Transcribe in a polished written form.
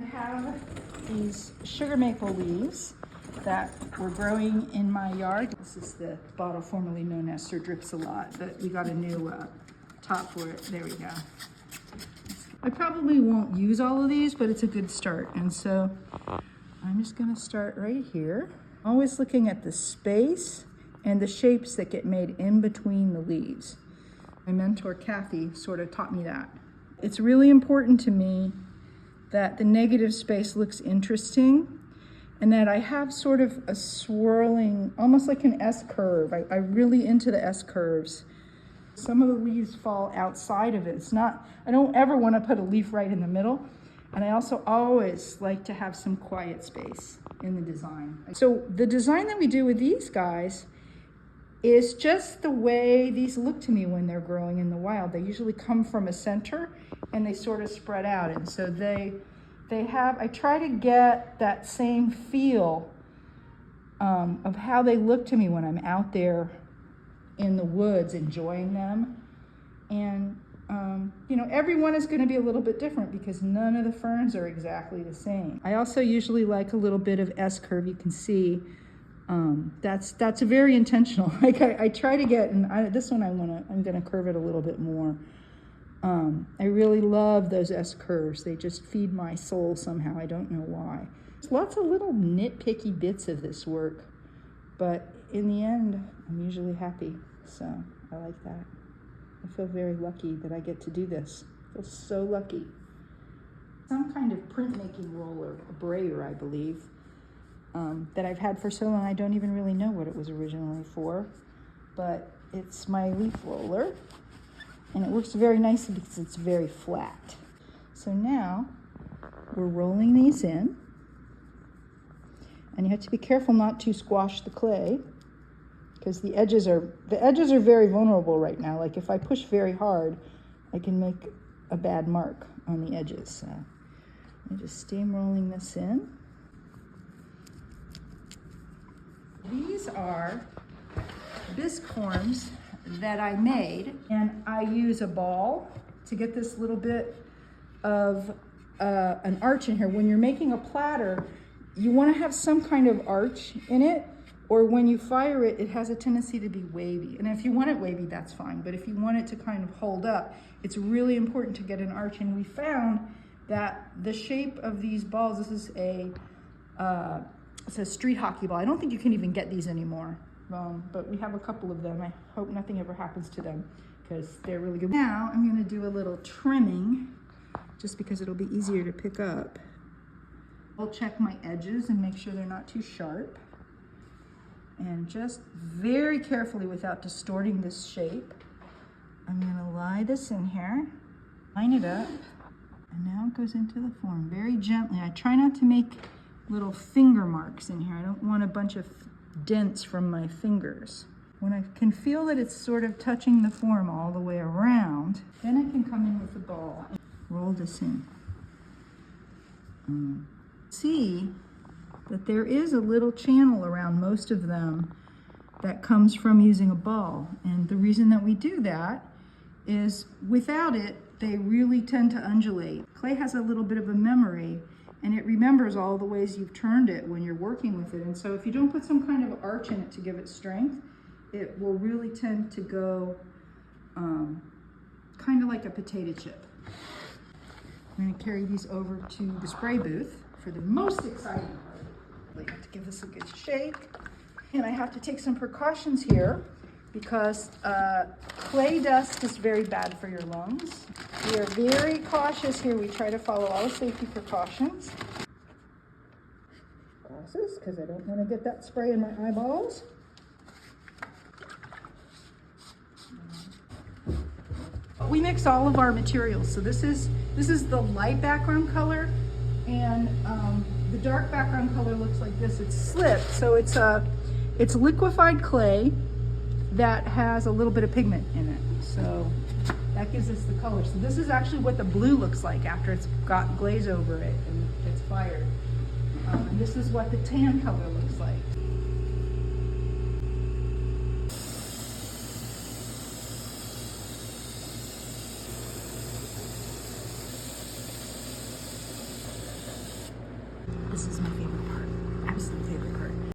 I have these sugar maple leaves that were growing in my yard. This is the bottle formerly known as Sir Drips a Lot, but we got a new top for it. There we go. I probably won't use all of these, but it's a good start. And so I'm just gonna start right here. Always looking at the space and the shapes that get made in between the leaves. My mentor, Kathy, sort of taught me that. It's really important to me that the negative space looks interesting and that I have sort of a swirling, almost like an S curve. I'm really into the S curves. Some of the leaves fall outside of it. It's not, I don't ever want to put a leaf right in the middle. And I also always like to have some quiet space in the design. So the design that we do with these guys is just the way these look to me when they're growing in the wild. They usually come from a center and they sort of spread out. And so they have, I try to get that same feel of how they look to me when I'm out there in the woods enjoying them. And you know, everyone is going to be a little bit different because none of the ferns are exactly the same. I also usually like a little bit of S curve. You can see that's very intentional. Like I try to get, and this one I'm gonna curve it a little bit more. I really love those S curves. They just feed my soul somehow. I don't know why. There's lots of little nitpicky bits of this work, but in the end, I'm usually happy. So I like that. I feel very lucky that I get to do this. I feel so lucky. Some kind of printmaking roller, a brayer, I believe, that I've had for so long. I don't even really know what it was originally for, but it's my leaf roller, and it works very nicely because it's very flat. So now we're rolling these in, and you have to be careful not to squash the clay, because the edges are very vulnerable right now. Like if I push very hard, I can make a bad mark on the edges. So I'm just steamrolling this in. These are bisque forms that I made, and I use a ball to get this little bit of an arch in here. When you're making a platter, you want to have some kind of arch in it, or when you fire it, it has a tendency to be wavy. And if you want it wavy, that's fine. But if you want it to kind of hold up, it's really important to get an arch. And we found that the shape of these balls, this is it's a street hockey ball. I don't think you can even get these anymore, but we have a couple of them. I hope nothing ever happens to them because they're really good. Now I'm going to do a little trimming just because it'll be easier to pick up. I'll check my edges and make sure they're not too sharp. And just very carefully, without distorting this shape, I'm going to lie this in here, line it up, and now it goes into the form very gently. I try not to make little finger marks in here. I don't want a bunch of dents from my fingers. When I can feel that it's sort of touching the form all the way around, then I can come in with the ball and roll this in. See that there is a little channel around most of them that comes from using a ball. And the reason that we do that is without it, they really tend to undulate. Clay has a little bit of a memory, and it remembers all the ways you've turned it when you're working with it. And so if you don't put some kind of arch in it to give it strength, it will really tend to go kind of like a potato chip. I'm going to carry these over to the spray booth for the most exciting part. I have to give this a good shake. And I have to take some precautions here because clay dust is very bad for your lungs. We are very cautious here. We try to follow all the safety precautions. Glasses, because I don't want to get that spray in my eyeballs. We mix all of our materials. So this is the light background color, and the dark background color looks like this. It's slipped, so it's liquified clay that has a little bit of pigment in it. So that gives us the color. So this is actually what the blue looks like after it's got glaze over it and it's fired. And this is what the tan color looks like. This is my favorite.